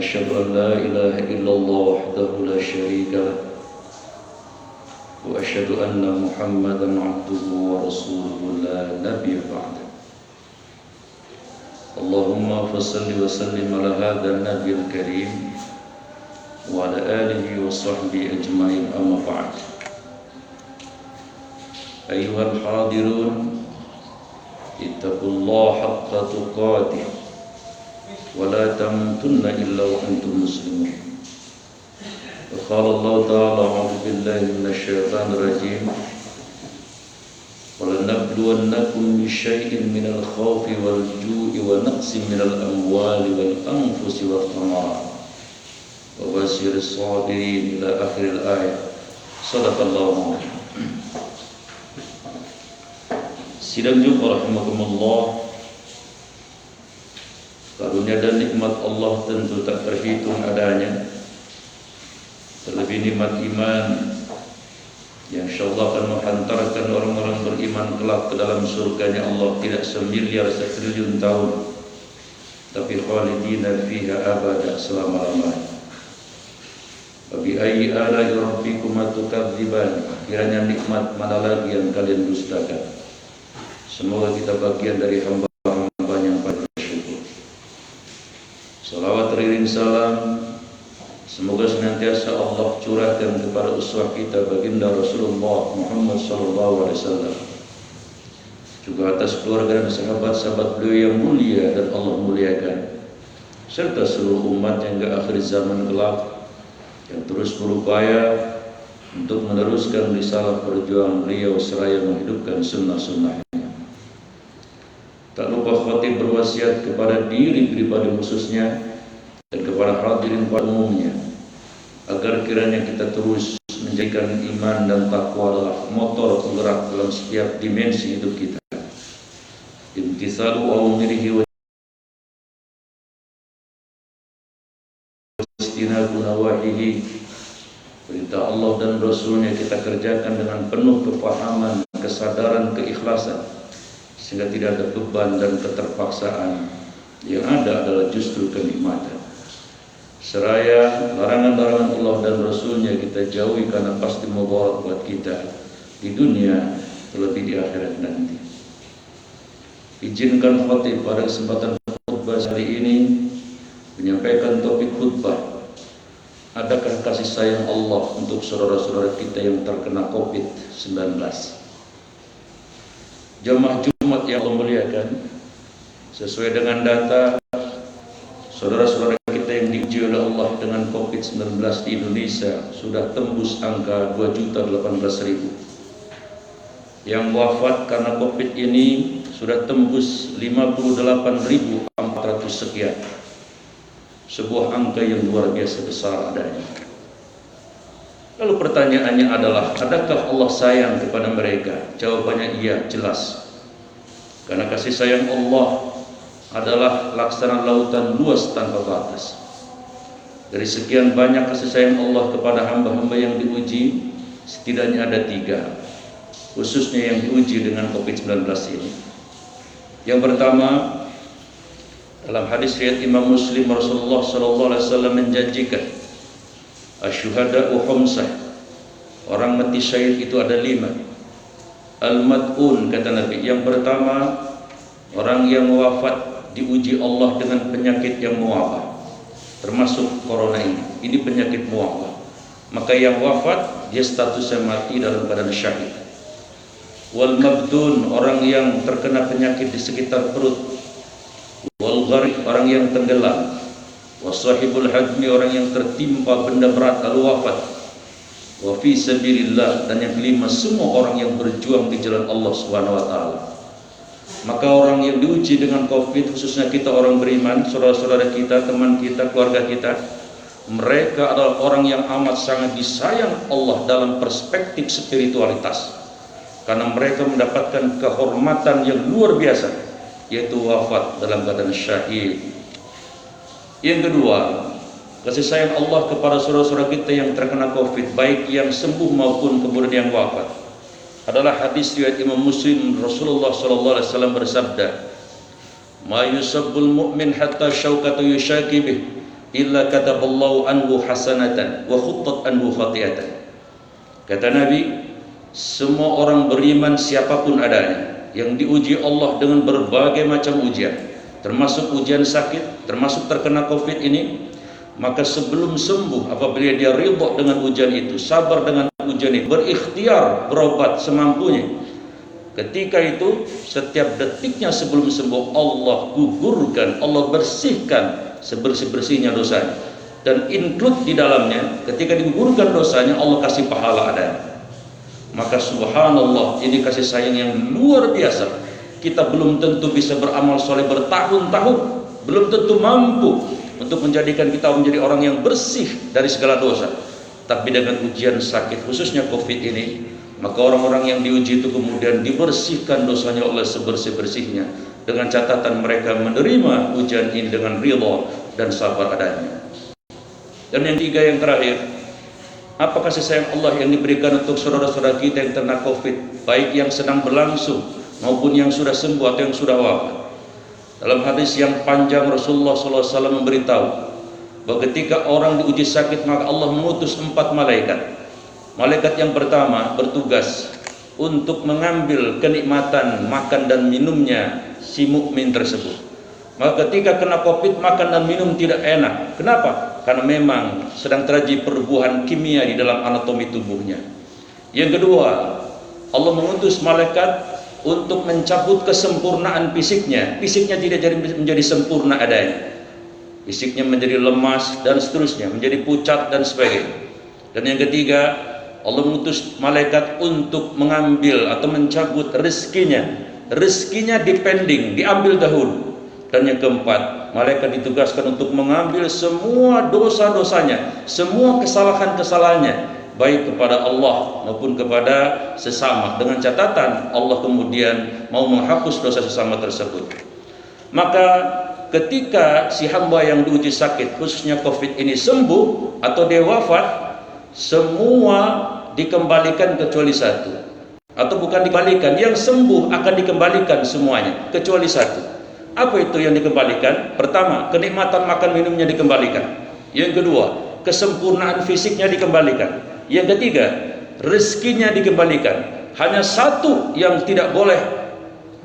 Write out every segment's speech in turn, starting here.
أشهد أن لا إله إلا الله وحده لا شريك له وأشهد أن محمدا عبده ورسوله لا نبي بعده. اللهم فصل وسلم على هذا النبي الكريم وعلى آله وصحبه أجمعين، أما بعد. أيها الحاضرون، اتقوا الله حق تقاته ولا تموتن إلا وأنتم مسلمون. وقال الله تعالى: أعوذ بالله من الشيطان الرجيم، ولنبلونكم بشيء من الخوف والجوع ونقص من الأموال والأنفس والثمرات وبشر الصابرين إلى آخر الآية. صدق الله العظيم. Sidang Jumat rahimakumullah, karunia dan nikmat Allah tentu tak terhitung adanya. Terlebih nikmat iman yang insyaallah akan menghantarkan orang-orang beriman kelak ke dalam surganya Allah tidak semiliar setriliun tahun, tapi khalidina fiha abada, selama-lamanya. Wa bi ayyi ala'i rabbikuma tukadziban, kiranya nikmat mana lagi yang kalian dustakan. Semoga kita bagian dari hamba-hamba yang paling bersyukur. Salawat teriring salam semoga senantiasa Allah curahkan kepada uswah kita baginda Rasulullah Muhammad SAW, juga atas keluarga dan sahabat-sahabat beliau yang mulia dan Allah muliakan, serta seluruh umat yang ke akhir zaman kelak yang terus berupaya untuk meneruskan risalah perjuangan beliau seraya menghidupkan sunnah-sunnahnya. Tak lupa khatib berwasiat kepada diri pribadi khususnya dan kepada hadirin pada umumnya, agar kiranya kita terus menjadikan iman dan takwa adalah motor penggerak dalam setiap dimensi hidup kita. Imtithalu awamirihi wa istinabu nawahihi, perintah Allah dan Rasulnya kita kerjakan dengan penuh kefahaman, kesadaran, keikhlasan, sehingga tidak ada beban dan keterpaksaan. Yang ada adalah justru kenikmatan. Seraya larangan-larangan Allah dan Rasulnya kita jauhi karena pasti mudarat buat kita di dunia terlebih di akhirat nanti. Izinkan khatib pada kesempatan khutbah hari ini menyampaikan topik khutbah, adakah kasih sayang Allah untuk saudara-saudara kita yang terkena COVID-19. Jemaah Jumat yang Allah muliakan, sesuai dengan data saudara-saudara kita yang diuji oleh Allah dengan COVID-19 di Indonesia sudah tembus angka 2.018.000. Yang wafat karena COVID ini sudah tembus 58.400 sekian. Sebuah angka yang luar biasa besar adanya. Lalu pertanyaannya adalah, adakah Allah sayang kepada mereka? Jawabannya iya, jelas. Karena kasih sayang Allah adalah laksana lautan luas tanpa batas. Dari sekian banyak kasih sayang Allah kepada hamba-hamba yang diuji, setidaknya ada 3, khususnya yang diuji dengan COVID-19 ini. Yang pertama, dalam hadis riwayat Imam Muslim, Rasulullah SAW menjanjikan, asyuhada'u khamsah, orang mati syahid itu ada 5. Al-mad'un, kata Nabi, yang pertama orang yang wafat diuji Allah dengan penyakit yang muwabah, termasuk corona ini. Ini penyakit muwabah, maka yang wafat dia statusnya mati dalam keadaan syahid. Wal mabdun, orang yang terkena penyakit di sekitar perut. Wal gharq, orang yang tenggelam. Wasahibul hadmi, orang yang tertimpa benda berat lalu wafat. Wa fi sabilillah, dan yang kelima semua orang yang berjuang di jalan Allah Subhanahu wa taala. Maka orang yang diuji dengan Covid, khususnya kita orang beriman, saudara-saudara kita, teman kita, keluarga kita, mereka adalah orang yang amat sangat disayang Allah dalam perspektif spiritualitas, karena mereka mendapatkan kehormatan yang luar biasa, yaitu wafat dalam keadaan syahid. Yang kedua, kasih sayang Allah kepada saudara-saudara kita yang terkena COVID, baik yang sembuh maupun kemudian yang wafat, adalah hadis riwayat Imam Muslim. Rasulullah SAW bersabda, "Ma yusabbul mu'min hatta syaukatu yushaki bih, illa kataballahu anhu hasanatan wa khuttat anhu khati'atan. Kata Nabi, semua orang beriman siapapun adanya yang diuji Allah dengan berbagai macam ujian, termasuk ujian sakit, termasuk terkena Covid ini, maka sebelum sembuh, apabila dia ridha dengan ujian itu, sabar dengan ujian itu, berikhtiar berobat semampunya, ketika itu setiap detiknya sebelum sembuh Allah gugurkan, Allah bersihkan sebersih-bersihnya dosanya, dan include di dalamnya ketika digugurkan dosanya Allah kasih pahala adanya. Maka subhanallah, ini kasih sayang yang luar biasa. Kita belum tentu bisa beramal soleh bertahun-tahun, belum tentu mampu untuk menjadikan kita menjadi orang yang bersih dari segala dosa. Tapi dengan ujian sakit, khususnya Covid ini, maka orang-orang yang diuji itu kemudian dibersihkan dosanya oleh sebersih-bersihnya, dengan catatan mereka menerima ujian ini dengan ridha dan sabar adanya. Dan yang tiga, yang terakhir, apa kasih sayang Allah yang diberikan untuk saudara-saudara kita yang terkena Covid, baik yang sedang berlangsung maupun yang sudah sembuh atau yang sudah wafat. Dalam hadis yang panjang Rasulullah SAW memberitahu bahwa ketika orang diuji sakit, maka Allah mengutus 4 malaikat. Malaikat yang pertama bertugas untuk mengambil kenikmatan makan dan minumnya si mukmin tersebut. Maka ketika kena Covid, makan dan minum tidak enak. Kenapa? Karena memang sedang terjadi perubahan kimia di dalam anatomi tubuhnya. Yang kedua, Allah mengutus malaikat untuk mencabut kesempurnaan fisiknya. Fisiknya tidak menjadi sempurna adanya. Fisiknya menjadi lemas dan seterusnya, menjadi pucat dan sebagainya. Dan yang ketiga, Allah mengutus malaikat untuk mengambil atau mencabut rezekinya. Rezekinya dipending, diambil dahulu. Dan yang keempat, malaikat ditugaskan untuk mengambil semua dosa-dosanya, semua kesalahan-kesalahannya, baik kepada Allah maupun kepada sesama, dengan catatan Allah kemudian mau menghapus dosa sesama tersebut. Maka ketika si hamba yang diuji sakit, khususnya Covid ini sembuh atau dia wafat, semua dikembalikan kecuali satu. Atau bukan dikembalikan, yang sembuh akan dikembalikan semuanya kecuali satu. Apa itu yang dikembalikan? Pertama, kenikmatan makan minumnya dikembalikan. Yang kedua, kesempurnaan fisiknya dikembalikan. Yang ketiga, rezekinya dikembalikan. Hanya satu yang tidak boleh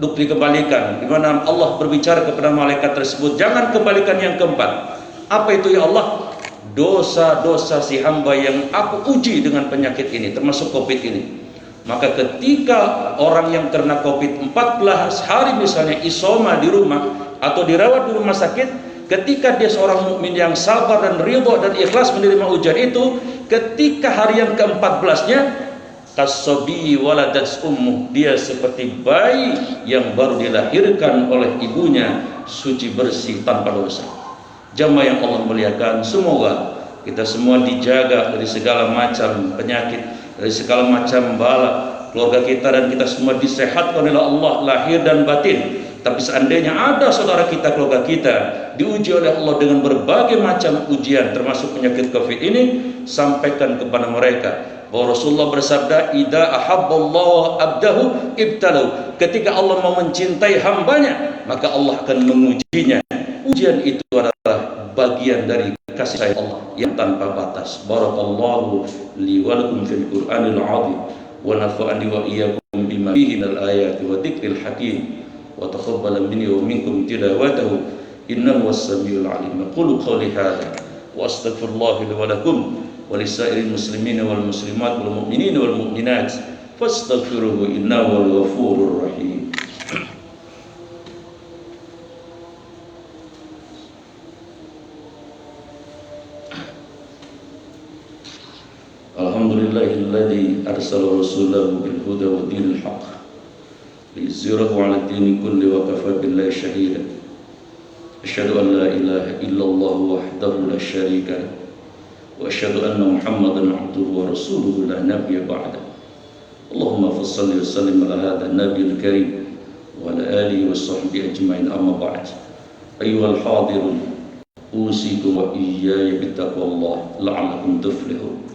dikembalikan, di mana Allah berbicara kepada malaikat tersebut, jangan kembalikan yang keempat. Apa itu ya Allah? Dosa-dosa si hamba yang aku uji dengan penyakit ini, termasuk Covid ini. Maka ketika orang yang terkena Covid 14 hari misalnya isoma di rumah atau dirawat di rumah sakit, ketika dia seorang mukmin yang sabar dan ridha dan ikhlas menerima ujian itu, ketika hari yang ke-14-nya, kasobi waladats ummu, dia seperti bayi yang baru dilahirkan oleh ibunya, suci bersih tanpa dosa. Jamaah yang Allah muliakan, semoga kita semua dijaga dari segala macam penyakit, dari segala macam bala, keluarga kita dan kita semua disehatkan oleh Allah lahir dan batin. Tapi seandainya ada saudara kita, keluarga kita diuji oleh Allah dengan berbagai macam ujian, termasuk penyakit Covid ini, sampaikan kepada mereka bahwa Rasulullah bersabda, "Idza ahabballahu abdahu ibtalahu." Ketika Allah mau mencintai hambanya, maka Allah akan mengujinya. Ujian itu adalah bagian dari kasih sayang Allah yang tanpa batas. Barakallahu li wa lakum fil Qur'anil 'azim wa nafa'ani wa iyyakum bima fihi minal ayati wa dzikril hakim wa taqabbala minni wa minkum tilawatahu innahu was-sami'ul 'alim. Qulu qawli hadza wa astaghfirullah li wa lakum wa lisairil muslimina wal muslimat wal mu'minina wal mu'minat fastaghfiruhu innahu wal ghafurur rahim. Alhamdulillahilladzi arsala rasulahu bil huda wa dinil haqq liyuzhirahu 'ala dini kulli wa kafa billahi shahida. Asyhadu an la ilaha illallah wahdahu la syarika lahu wa asyhadu anna Muhammadan 'abduhu wa rasuluhu la nabiyya ba'da. Allahumma shalli wa sallim ala hadzal nabiyil karim wa ala alihi wa sahbihi ajma'in, amma ba'd. Ayyuhal hadirun, usikum wa iyaya bittaqwallah la'allakum tuflihun.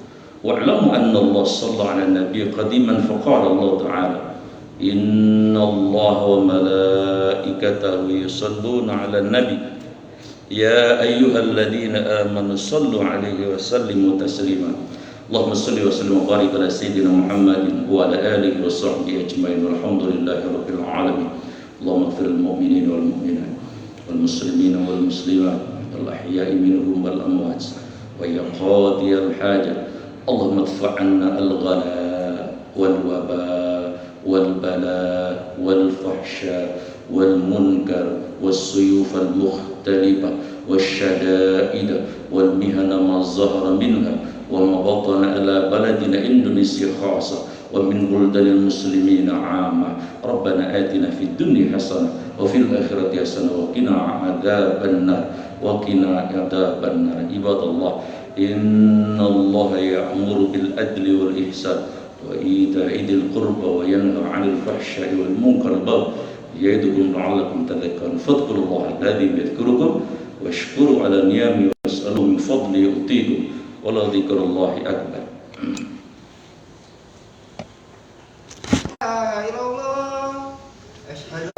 Wa'lamu anna Allah sallallahu ala nabiy qadiman faqala Allah ta'ala inna Allah wa malaikatahu yusalluna ala nabi يا أيها الذين آمنوا صلوا عليه وسلموا تسليما اللهم صل وسلم وبارك على سيدنا محمد وعلى آله وصحبه أجمعين والحمد لله رب العالمين اللهم اغفر للمؤمنين والمؤمنات والمسلمين والمسلمات والأحياء منهم والأموات ويا قاضي الحاجة اللهم ادفع عنا الغلاء والوباء والبلاء والفحشاء والمنكر والسيوف المختلفة والشدائد والمهن ما ظهر منها وما بطن على بلدنا إندونيسيا خاصة ومن بلدان المسلمين عامة ربنا آتنا في الدنيا حسنة وفي الآخرة حسنة وقنا عذاب النار وقنا عذاب النار عباد الله إن الله يأمر بالعدل والإحسان وإيتاء ذي القربى وينهى عن الفحشاء والمنكر والبغي يعظكم لعلكم تذكرون فاذكروا الله الذي يذكركم واشكروا على نعمه واسألوا من فضله يؤتيكم ولذكر الله أكبر. لا إله إلا الله أشهد